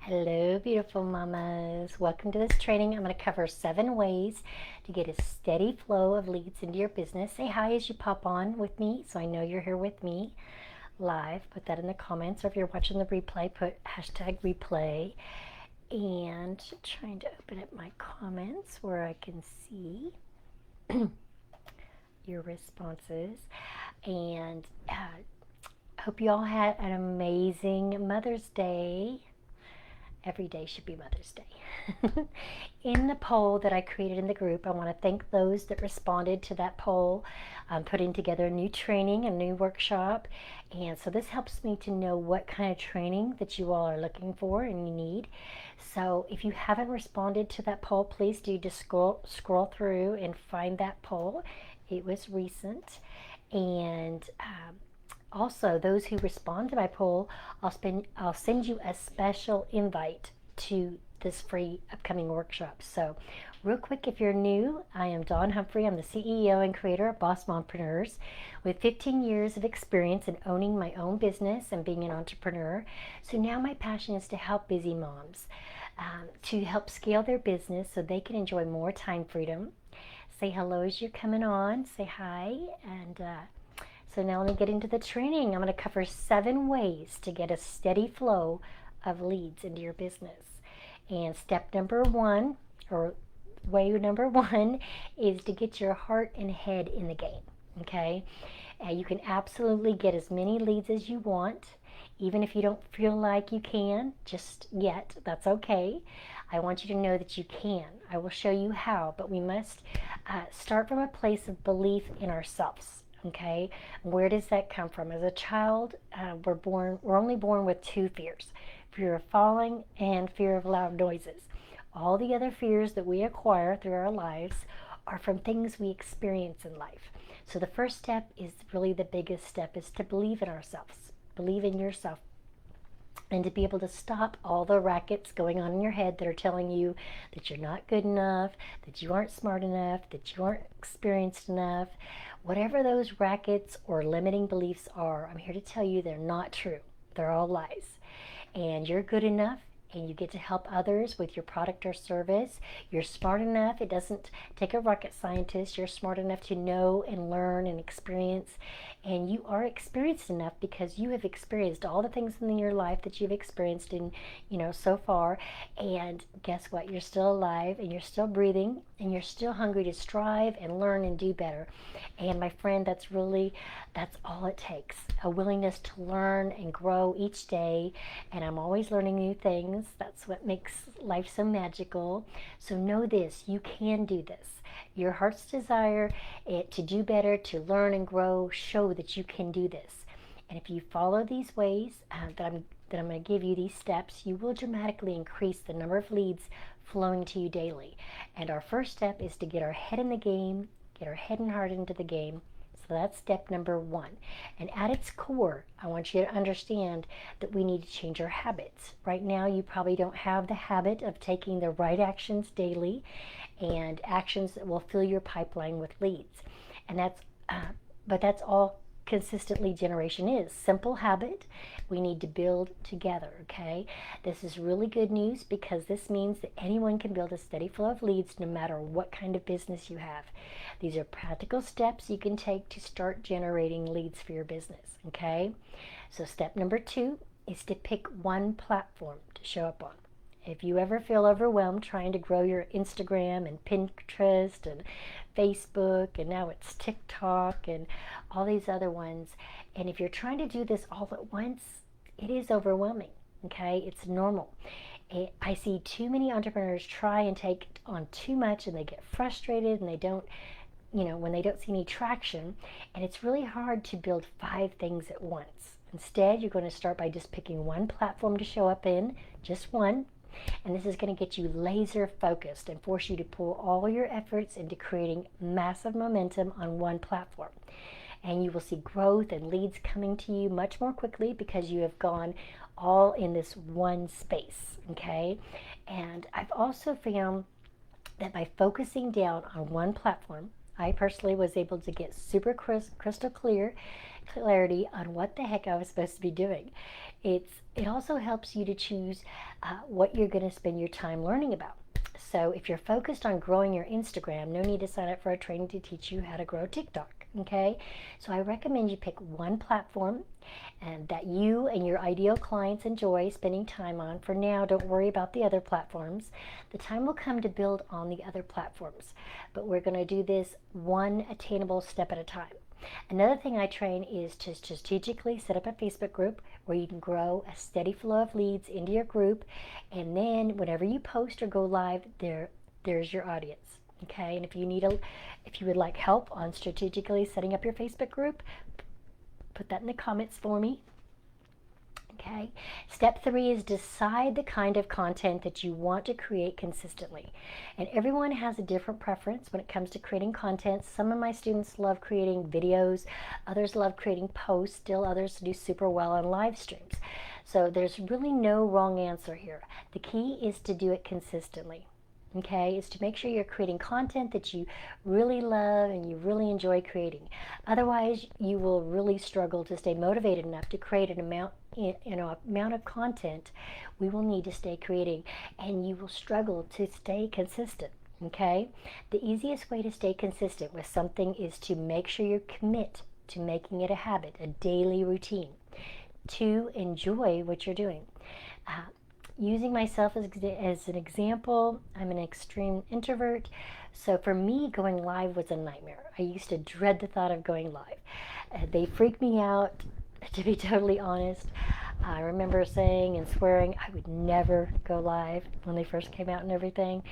Hello, beautiful mamas. Welcome to this training. I'm going to cover 7 ways to get a steady flow of leads into your business. Say hi as you pop on with me so I know you're here with me live. Put that in the comments, or if you're watching the replay, put hashtag replay. And trying to open up my comments where I can see your responses. And hope you all had an amazing Mother's Day. Every day should be Mother's Day. In the poll that I created in the group, I want to thank those that responded to that poll. I'm putting together a new training, a new workshop, and so this helps me to know what kind of training that you all are looking for and you need. So if you haven't responded to that poll, please do just scroll through and find that poll. It was recent. And also, those who respond to my poll, I'll send you a special invite to this free upcoming workshop. So, real quick, if you're new, I am Dawn Humphrey. I'm the CEO and creator of Boss Mompreneurs with 15 years of experience in owning my own business and being an entrepreneur. So now my passion is to help busy moms to help scale their business so they can enjoy more time freedom. Say hello as you're coming on. Say hi. And so now let me get into the training. I'm going to cover 7 ways to get a steady flow of leads into your business. And step number 1, or way number 1, is to get your heart and head in the game. Okay? You can absolutely get as many leads as you want, even if you don't feel like you can just yet. That's okay. I want you to know that you can. I will show you how, but we must start from a place of belief in ourselves. Okay, where does that come from? As a child, we're only born with 2 fears: fear of falling and fear of loud noises. All the other fears that we acquire through our lives are from things we experience in life. So the first step is really the biggest step, is to believe in ourselves, believe in yourself, and to be able to stop all the rackets going on in your head that are telling you that you're not good enough, that you aren't smart enough, that you aren't experienced enough. Whatever those rackets or limiting beliefs are, I'm here to tell you they're not true. They're all lies. And you're good enough, and you get to help others with your product or service. You're smart enough. It doesn't take a rocket scientist. You're smart enough to know and learn and experience. And you are experienced enough because you have experienced all the things in your life that you've experienced in, so far. And guess what? You're still alive, and you're still breathing, and you're still hungry to strive and learn and do better. And my friend, that's all it takes. A willingness to learn and grow each day. And I'm always learning new things. That's what makes life so magical. So know this: you can do this. Your heart's desire to do better, to learn and grow, show that you can do this. And if you follow these ways that I'm going to give you, these steps, you will dramatically increase the number of leads flowing to you daily. And our first step is to get our head in the game, get our head and heart into the game. So that's step number 1. And at its core, I want you to understand that we need to change our habits. Right now, you probably don't have the habit of taking the right actions daily, and actions that will fill your pipeline with leads. And that's all consistent lead generation is: simple habit we need to build together. Okay, this is really good news, because this means that anyone can build a steady flow of leads no matter what kind of business you have. These are practical steps you can take to start generating leads for your business. Okay, so step number 2 is to pick one platform to show up on. If you ever feel overwhelmed trying to grow your Instagram and Pinterest and Facebook, and now it's TikTok and all these other ones, and if you're trying to do this all at once, it is overwhelming. Okay, it's normal. I see too many entrepreneurs try and take on too much, and they get frustrated, and they don't, when they don't see any traction, and it's really hard to build 5 things at once. Instead, you're going to start by just picking one platform to show up in, just one. And this is going to get you laser focused and force you to pull all your efforts into creating massive momentum on one platform. And you will see growth and leads coming to you much more quickly because you have gone all in this one space. Okay? And I've also found that by focusing down on one platform, I personally was able to get super crystal clarity on what the heck I was supposed to be doing. It also helps you to choose what you're going to spend your time learning about. So if you're focused on growing your Instagram, no need to sign up for a training to teach you how to grow TikTok. Okay, so I recommend you pick one platform and that you and your ideal clients enjoy spending time on. For now, don't worry about the other platforms. The time will come to build on the other platforms, but we're going to do this one attainable step at a time. Another thing I train is to strategically set up a Facebook group where you can grow a steady flow of leads into your group, and then whenever you post or go live, there's your audience. Okay, and if you would like help on strategically setting up your Facebook group, put that in the comments for me. Okay, step 3 is decide the kind of content that you want to create consistently. And everyone has a different preference when it comes to creating content. Some of my students love creating videos, others love creating posts, still others do super well on live streams. So there's really no wrong answer here. The key is to do it consistently. Okay, is to make sure you're creating content that you really love and you really enjoy creating. Otherwise, you will really struggle to stay motivated enough to create an amount of content we will need to stay creating, and you will struggle to stay consistent. Okay, the easiest way to stay consistent with something is to make sure you commit to making it a habit, a daily routine, to enjoy what you're doing. Using myself as an example, I'm an extreme introvert, so for me, going live was a nightmare. I used to dread the thought of going live. They freaked me out, to be totally honest. I remember saying and swearing I would never go live when they first came out and everything.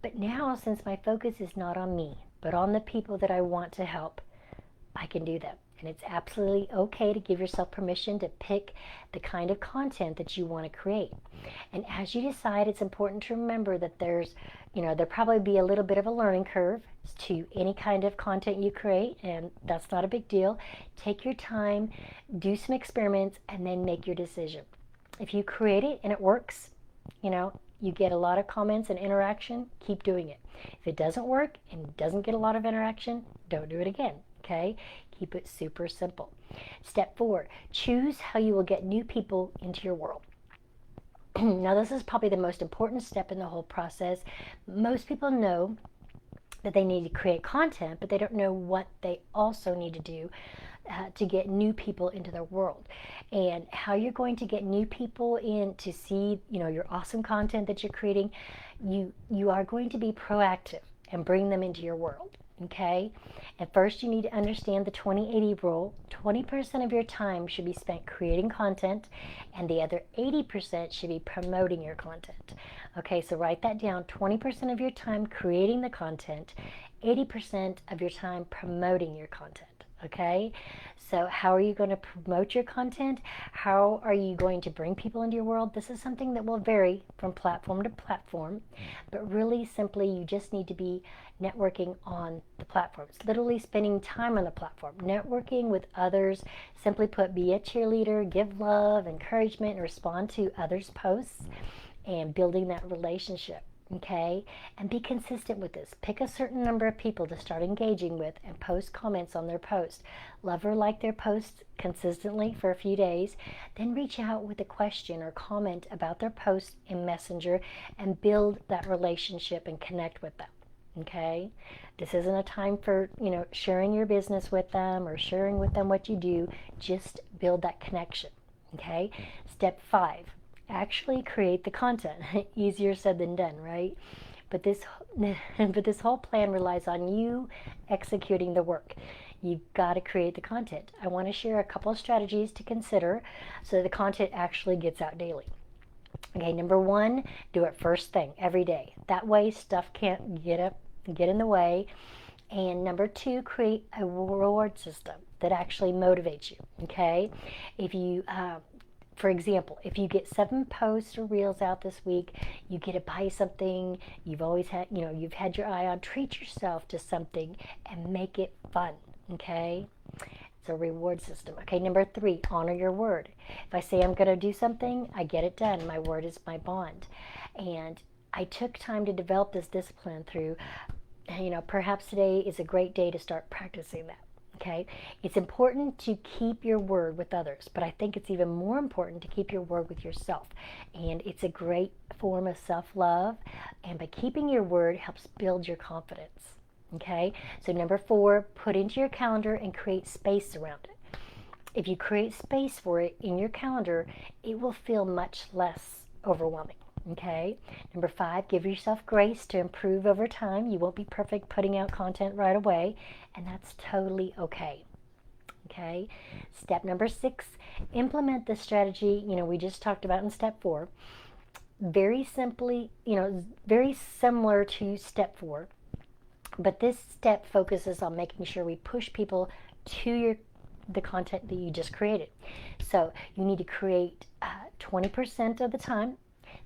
But now, since my focus is not on me, but on the people that I want to help, I can do that. And it's absolutely okay to give yourself permission to pick the kind of content that you want to create. And as you decide, it's important to remember that there'll probably be a little bit of a learning curve to any kind of content you create, and that's not a big deal. Take your time, do some experiments, and then make your decision. If you create it and it works, you get a lot of comments and interaction, keep doing it. If it doesn't work and doesn't get a lot of interaction, don't do it again. Okay? Keep it super simple. Step 4, choose how you will get new people into your world. Now, this is probably the most important step in the whole process. Most people know that they need to create content, but they don't know what they also need to do to get new people into their world. And how you're going to get new people in to see, your awesome content that you're creating, you are going to be proactive and bring them into your world. Okay? And first, you need to understand the 20-80 rule. 20% of your time should be spent creating content, and the other 80% should be promoting your content. Okay, so write that down. 20% of your time creating the content, 80% of your time promoting your content. Okay, so how are you going to promote your content? How are you going to bring people into your world? This is something that will vary from platform to platform, but really simply you just need to be networking on the platforms, literally spending time on the platform, networking with others. Simply put, be a cheerleader, give love, encouragement, and respond to others' posts, and building that relationship. Okay, and be consistent with this. Pick a certain number of people to start engaging with and post comments on their post. Love or like their posts consistently for a few days, then reach out with a question or comment about their post in Messenger and build that relationship and connect with them. Okay, this isn't a time for sharing your business with them or sharing with them what you do. Just build that connection. Okay, step 5, actually create the content. Easier said than done, right? But this whole plan relies on you executing the work. You've got to create the content. I want to share a couple of strategies to consider so the content actually gets out daily. Okay, number 1, do it first thing every day. That way stuff can't get in the way. And number 2, create a reward system that actually motivates you. Okay, if you for example, if you get 7 posts or reels out this week, you get to buy something you've always had, you've had your eye on. Treat yourself to something and make it fun. Okay, it's a reward system. Okay, number 3, honor your word. If I say I'm going to do something, I get it done. My word is my bond. And I took time to develop this discipline through perhaps today is a great day to start practicing that. Okay, it's important to keep your word with others, but I think it's even more important to keep your word with yourself. And it's a great form of self-love, and by keeping your word helps build your confidence. Okay, so number 4, put into your calendar and create space around it. If you create space for it in your calendar, it will feel much less overwhelming. Okay. Number 5, give yourself grace to improve over time. You won't be perfect putting out content right away, and that's totally okay. Okay. Step number 6, implement the strategy, we just talked about in step 4. Very simply, very similar to step 4, but this step focuses on making sure we push people to the content that you just created. So you need to create 20% of the time,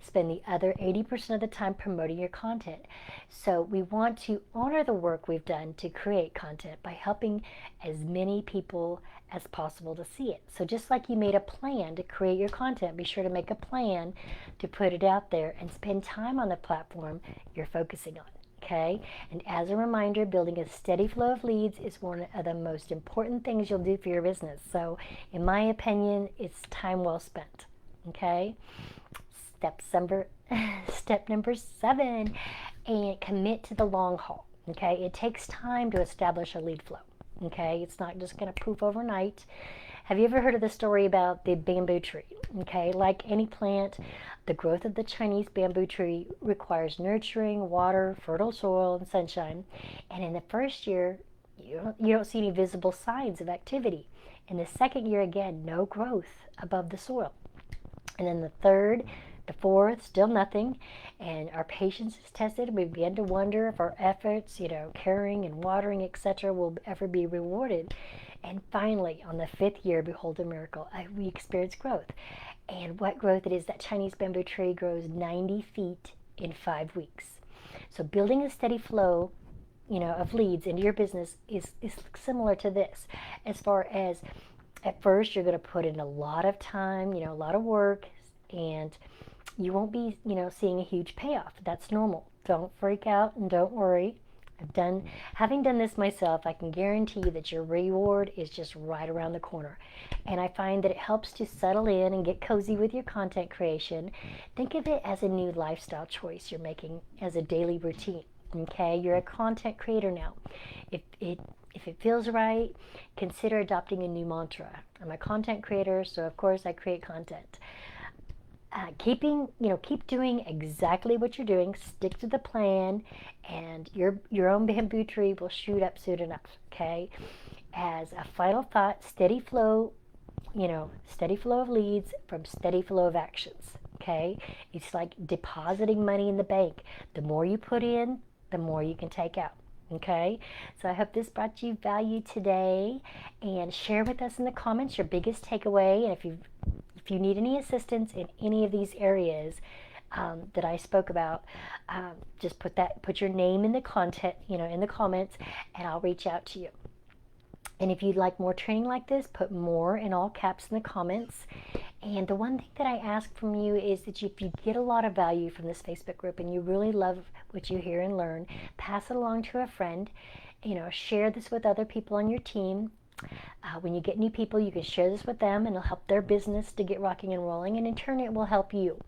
spend the other 80% of the time promoting your content. So we want to honor the work we've done to create content by helping as many people as possible to see it. So just like you made a plan to create your content, be sure to make a plan to put it out there and spend time on the platform you're focusing on. Okay, and as a reminder, building a steady flow of leads is one of the most important things you'll do for your business. So in my opinion, it's time well spent. Okay, step number 7, and commit to the long haul. Okay, it takes time to establish a lead flow. Okay, it's not just going to poof overnight. Have you ever heard of the story about the bamboo tree? Okay, like any plant, the growth of the Chinese bamboo tree requires nurturing, water, fertile soil, and sunshine. And in the first year, you don't see any visible signs of activity. In the second year, again, no growth above the soil. And then the third, the fourth, still nothing. And our patience is tested. We begin to wonder if our efforts, caring and watering, etc., will ever be rewarded. And finally, on the 5th year, behold a miracle, we experience growth. And what growth it is, that Chinese bamboo tree grows 90 feet in 5 weeks. So building a steady flow, of leads into your business is similar to this. As far as, at first, you're going to put in a lot of time, a lot of work, and you won't be, seeing a huge payoff. That's normal. Don't freak out and don't worry. Having done this myself, I can guarantee you that your reward is just right around the corner. And I find that it helps to settle in and get cozy with your content creation. Think of it as a new lifestyle choice you're making as a daily routine. Okay, you're a content creator now. If it feels right, consider adopting a new mantra. I'm a content creator, so of course I create content. Keep doing exactly what you're doing. Stick to the plan, and your own bamboo tree will shoot up soon enough. Okay. As a final thought, steady flow of leads from steady flow of actions. Okay. It's like depositing money in the bank. The more you put in, the more you can take out. Okay, so I hope this brought you value today, and share with us in the comments your biggest takeaway. And if you need any assistance in any of these areas that I spoke about, just put your name in the content, in the comments, and I'll reach out to you. And if you'd like more training like this, put more in all caps in the comments. And the one thing that I ask from you is that if you get a lot of value from this Facebook group and you really love what you hear and learn, pass it along to a friend. Share this with other people on your team. When you get new people, you can share this with them, and it'll help their business to get rocking and rolling, and in turn it will help you.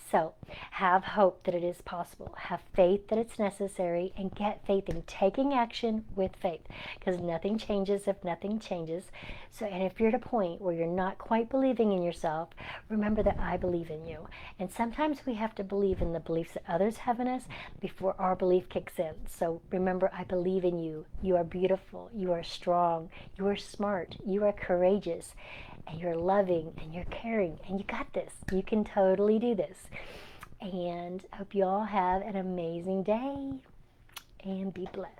So have hope that it is possible. Have faith that it's necessary, and get faith in taking action with faith, because nothing changes if nothing changes. So, and if you're at a point where you're not quite believing in yourself, remember that I believe in you. And sometimes we have to believe in the beliefs that others have in us before our belief kicks in. So remember, I believe in you. You are beautiful. You are strong. You are smart. You are courageous. And you're loving, and you're caring, and you got this. You can totally do this. And I hope you all have an amazing day, and be blessed.